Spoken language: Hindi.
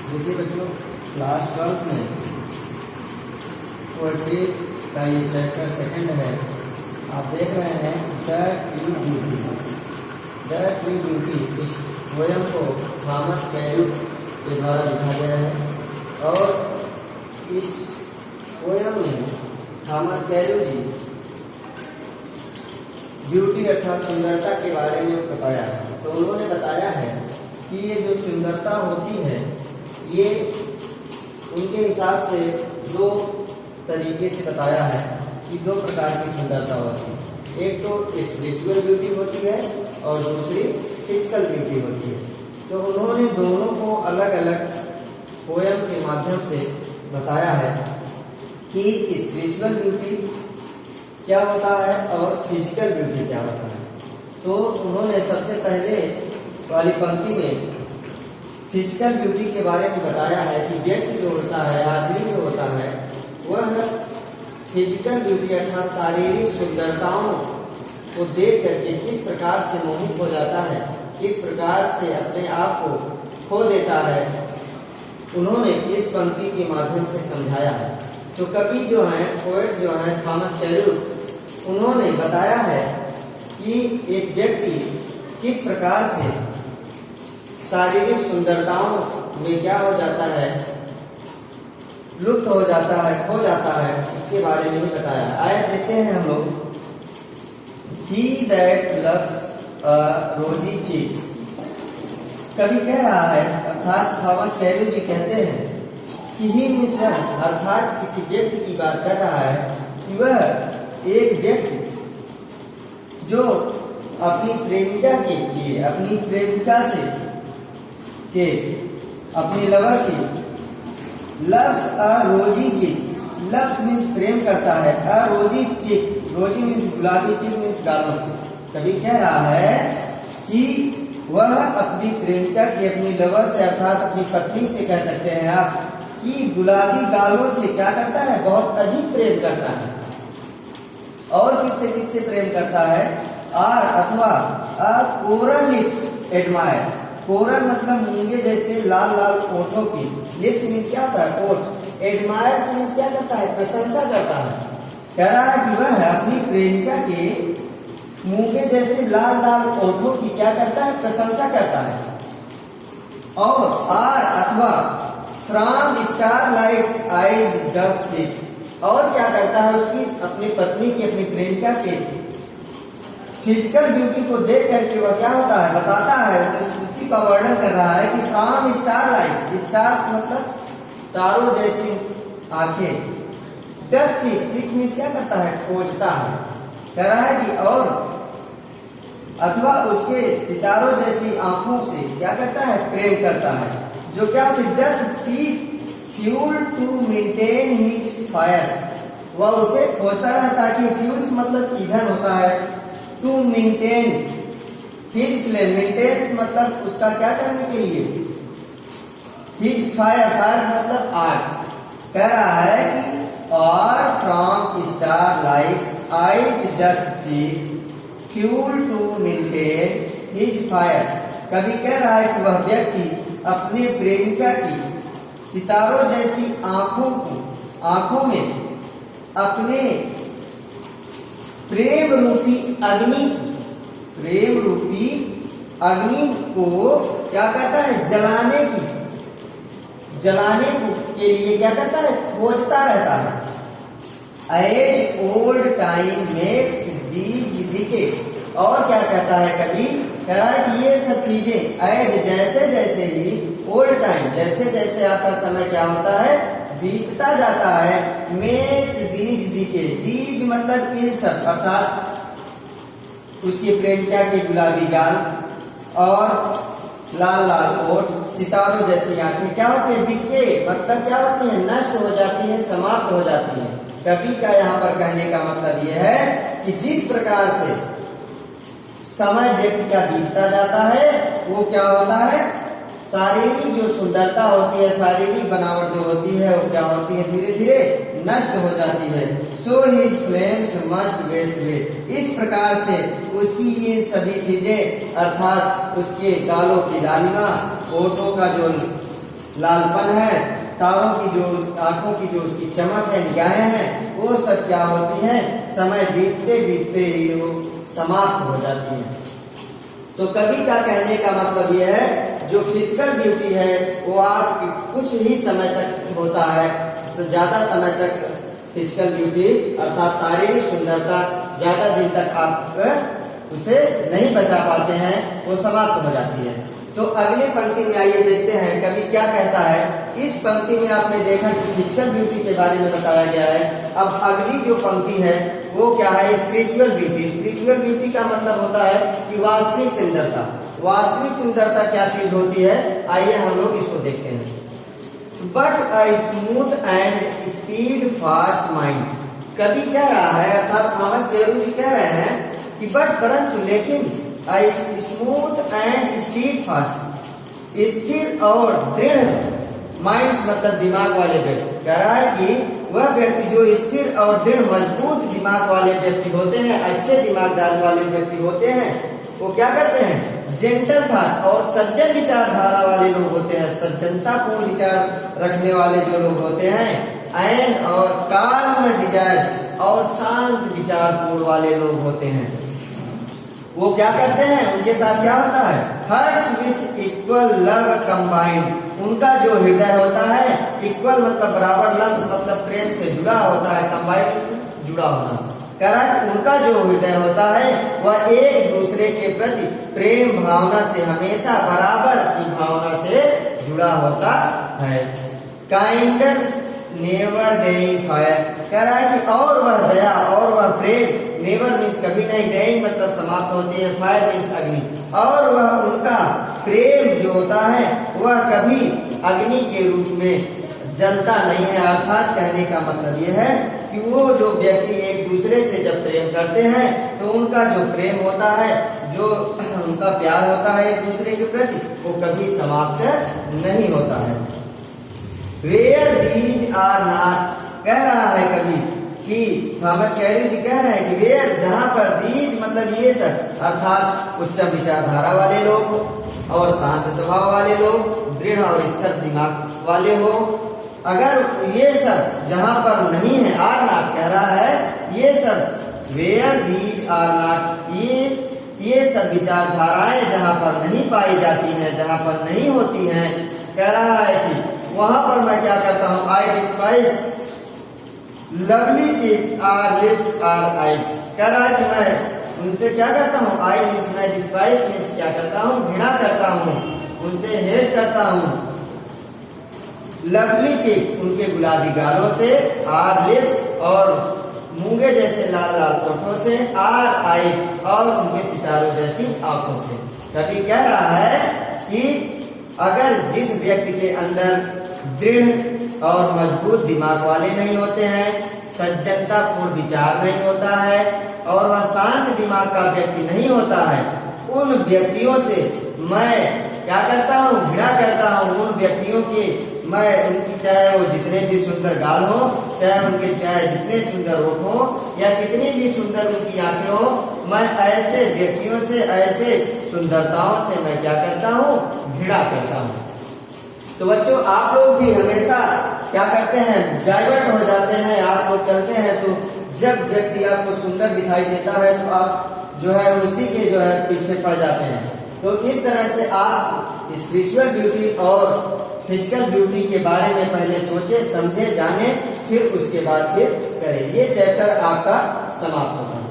देखिए बच्चों, क्लास 12 में पोएट्री का ये चैप्टर सेकंड है। आप देख रहे हैं the true beauty. The true beauty इस पोयम को थॉमस कैरोल के द्वारा लिखा गया है और इस पोयम में थॉमस कैरोल जी ब्यूटी अर्थात सुंदरता के बारे में बताया है। तो उन्होंने बताया है कि ये जो सुंदरता होती है ये उनके हिसाब से दो तरीके से बताया है कि दो प्रकार की सुंदरता होती है। एक तो स्पिरिचुअल ब्यूटी होती है और दूसरी फिजिकल ब्यूटी होती है। तो उन्होंने दोनों को अलग अलग पोयम के माध्यम से बताया है कि स्पिरिचुअल ब्यूटी क्या होता है और फिजिकल ब्यूटी क्या होता है। तो उन्होंने सबसे पहले वाली पंक्ति में फिजिकल ब्यूटी के बारे में बताया है कि व्यक्ति जो होता है, आदमी जो होता है, वह फिजिकल ब्यूटी अर्थात शारीरिक सुंदरताओं को देख करके किस प्रकार से मोहित हो जाता है, किस प्रकार से अपने आप को खो देता है, उन्होंने इस पंक्ति के माध्यम से समझाया है। तो कवि जो है, पोएट जो है थॉमस कैरोल, उन्होंने बताया है कि एक व्यक्ति किस प्रकार से शारीरिक सुंदरताओं में क्या हो जाता है, लुप्त हो जाता है, खो जाता है, उसके बारे में भी बताया। आइए देखते हैं हम लोग। He that loves a rosy cheek, कवि कह रहा है अर्थात थॉमस कैरोल जी कहते हैं कि ही मीन्स वन, अर्थात किसी व्यक्ति की बात कर रहा है कि वह एक व्यक्ति जो अपनी प्रेमिका के लिए, अपनी प्रेमिका से के अपनी लवर की लव्स अ रोजी चिक, लव्स मीन्स प्रेम करता है, अ रोजी चिक, रोजी मीन्स गुलाबी, चिक मीन्स गालों से। कभी कह रहा है कि वह अपनी प्रेमिका की, अपनी लवर से अर्थात अपनी पत्नी से कह सकते हैं आप, कि गुलाबी गालों से क्या करता है, बहुत अधिक प्रेम करता है। और किससे किससे प्रेम करता है, आर अथवा अ कोरल लिप्स एडमायर, कोरल मतलब मूंगे जैसे लाल लाल ओठों की, लिप्स मीन्स क्या होता है, ओठ, एडमायर मीन्स क्या करता है, प्रशंसा करता है। कह रहा है कि वह अपनी प्रेमिका के मूंगे जैसे लाल लाल ओठों की क्या करता है, प्रशंसा करता है। और आर अथवा from star likes eyes doth seek, और क्या करता है, उसकी अपनी पत्नी की, अपनी प्रेमिका के फिजिकल ब्यूटी को देख करके वह क्या होता है, बताता है, उसी का वर्णन कर रहा है कि फ्रॉम स्टार लाइक्स, स्टार्स मतलब तारों जैसी आंखें, डब सिक, सिक मीन्स क्या करता है, खोजता है। कह रहा है कि और अथवा उसके सितारों जैसी आंखों से क्या करता है, प्रेम करता है, जो क्या होती है, doth seek fuel to maintain his fires, वह उसे खोजता रहता है कि फ्यूल्स मतलब ईंधन होता है, to maintain his flame, maintenance मतलब उसका क्या करने के लिए, हिज फायर, फायर मतलब आग। कह रहा है कि और from star lights eyes doth seek fuel to maintain his fire. कभी कह रहा है कि वह व्यक्ति अपने प्रेमिका की सितारों जैसी आंखों में अपने प्रेम रूपी अग्नि को क्या करता है, जलाने के लिए क्या करता है, खोजता रहता है। As old time makes these decay, और क्या कहता है, कभी कह रहा है कि ये सब चीजें एज जैसे जैसे ही, ओल्ड टाइम जैसे जैसे आपका समय क्या होता है, बीतता जाता है, मेक्स दीज डिके, दीज मतलब इन सब, अर्थात उसकी प्रेमिका के गुलाबी गाल और लाल लाल ओठ, सितारों जैसी आंखें क्या होती है, डिके मतलब क्या होती है, नष्ट हो जाती है, समाप्त हो जाती है। कवि का यहाँ पर कहने का मतलब यह है कि जिस प्रकार से समय व्यक्ति का बीतता जाता है, वो क्या होता है, शारीरिक जो सुंदरता होती है, शारीरिक बनावट जो होती है, वो क्या होती है, धीरे धीरे नष्ट हो जाती है। So his flames must waste away, इस प्रकार से उसकी ये सभी चीजें अर्थात उसके गालों की लालिमा, ओठों का जो लालपन है, तारों की जो आंखों की जो उसकी चमक है, निगाहें हैं, वो सब क्या होती हैं, समय बीतते बीतते ही वो समाप्त हो जाती हैं। तो कवि का कहने का मतलब ये है, जो फिजिकल ब्यूटी है वो आपकी कुछ ही समय तक होता है, ज्यादा समय तक फिजिकल ब्यूटी अर्थात शारीरिक सुंदरता ज्यादा दिन तक आप उसे नहीं बचा पाते हैं, वो समाप्त हो जाती है। तो अगली पंक्ति में आइए देखते हैं कवि क्या कहता है। इस पंक्ति में आपने देखा कि फिजिकल ब्यूटी के बारे में बताया गया है। अब अगली जो पंक्ति है वो क्या है, स्पिरिचुअल ब्यूटी। स्पिरिचुअल ब्यूटी का मतलब होता है कि वास्तविक सुंदरता। वास्तविक सुंदरता क्या चीज होती है, आइए हम लोग इसको देखते हैं। But a smooth and speed fast mind, कवि कह रहा है अर्थात थॉमस बेरू जी कह रहे हैं कि बट परंतु लेकिन स्मूथ एंड स्पीड फास्ट, स्थिर और दृढ़ माइंड मतलब दिमाग वाले व्यक्ति, कह रहा है कि वह व्यक्ति जो स्थिर और दृढ़ मजबूत दिमाग वाले व्यक्ति होते हैं, अच्छे दिमाग वाले व्यक्ति होते हैं, वो क्या करते हैं, जेंटल थॉट और सज्जन विचारधारा वाले लोग होते हैं, सज्जनतापूर्ण विचार रखने वाले जो लोग होते हैं, एंड और काल्म डिजायर्स और शांत विचारपूर्ण वाले लोग होते हैं, वो क्या करते हैं, उनके साथ क्या होता है, हर्ष विथ इक्वल लव कंबाइंड, उनका जो हृदय होता है, इक्वल मतलब बराबर, लव मतलब प्रेम से जुड़ा होता है, कंबाइंड से जुड़ा होना, कारण उनका जो हृदय होता है वह एक दूसरे के प्रति प्रेम भावना से हमेशा बराबर की भावना से जुड़ा होता है। काइंडनेस नेवर डेइंग फायर, कह रहा है कि और वह दया और वह प्रेम, नेवर मीन्स कभी नहीं, डेइंग मतलब समाप्त होती है, फायर मीन्स अग्नि, और वह उनका प्रेम जो होता है वह कभी अग्नि के रूप में जलता नहीं है। अर्थात कहने का मतलब यह है कि वो जो व्यक्ति एक दूसरे से जब प्रेम करते हैं तो उनका जो प्रेम होता है, जो उनका प्यार होता है एक दूसरे के प्रति, वो कभी समाप्त नहीं होता है। वेयर दीज आर नॉट, कह रहा है कभी कि थॉमस कैरी जी कह रहे हैं कि वेयर, जहां पर दीज मतलब ये सब, अर्थात उच्च विचारधारा वाले लोग और शांत स्वभाव वाले लोग, दृढ़ और स्थिर दिमाग वाले हो, अगर ये सब जहां पर नहीं है, आर नॉट कह रहा है, ये सब वेयर दीज आर नॉट, ये सब विचारधाराएं जहां पर नहीं पाई जाती हैं, जहां पर नहीं होती हैं, कह रहा है कि वहां पर मैं क्या करता हूं, आई डिस्पाइज लवली चीज आर लिप्स आर आइज, कह रहा है कि मैं उनसे क्या करता हूं, आई मीन्स मैं डिस्पाइज मीन्स क्या करता हूं, घृणा करता हूं, उनसे हेट करता हूं। लवली चीज उनके गुलाबी गालों से, आर लिप्स और मूंगे जैसे लाल लाल होठों से, आर आइज और उनके सितारों जैसी आंखों से। कभी कह रहा है कि अगर जिस व्यक्ति के अंदर दृढ़ और मजबूत दिमाग वाले नहीं होते हैं, सज्जनतापूर्ण विचार नहीं होता है और वह शांत दिमाग का व्यक्ति नहीं होता है, उन व्यक्तियों से मैं क्या करता हूँ, घृणा करता हूँ। उन व्यक्तियों की मैं उनकी चाहे वो जितने भी सुंदर गाल हो, चाहे उनके चाहे जितने सुंदर होठ हो या कितनी भी सुंदर उनकी आंखें हो, मैं ऐसे व्यक्तियों से, ऐसे सुंदरताओं से मैं क्या करता हूँ, घृणा करता हूँ। तो बच्चों आप लोग भी हमेशा क्या करते हैं, डाइवर्ट हो जाते हैं, आप लोग चलते हैं तो जब व्यक्ति आपको सुंदर दिखाई देता है तो आप जो है उसी के जो है पीछे पड़ जाते हैं। तो इस तरह से आप स्पिरिचुअल ब्यूटी और फिजिकल ब्यूटी के बारे में पहले सोचे, समझे, जाने, फिर उसके बाद फिर करें। ये चैप्टर आपका समाप्त होता है।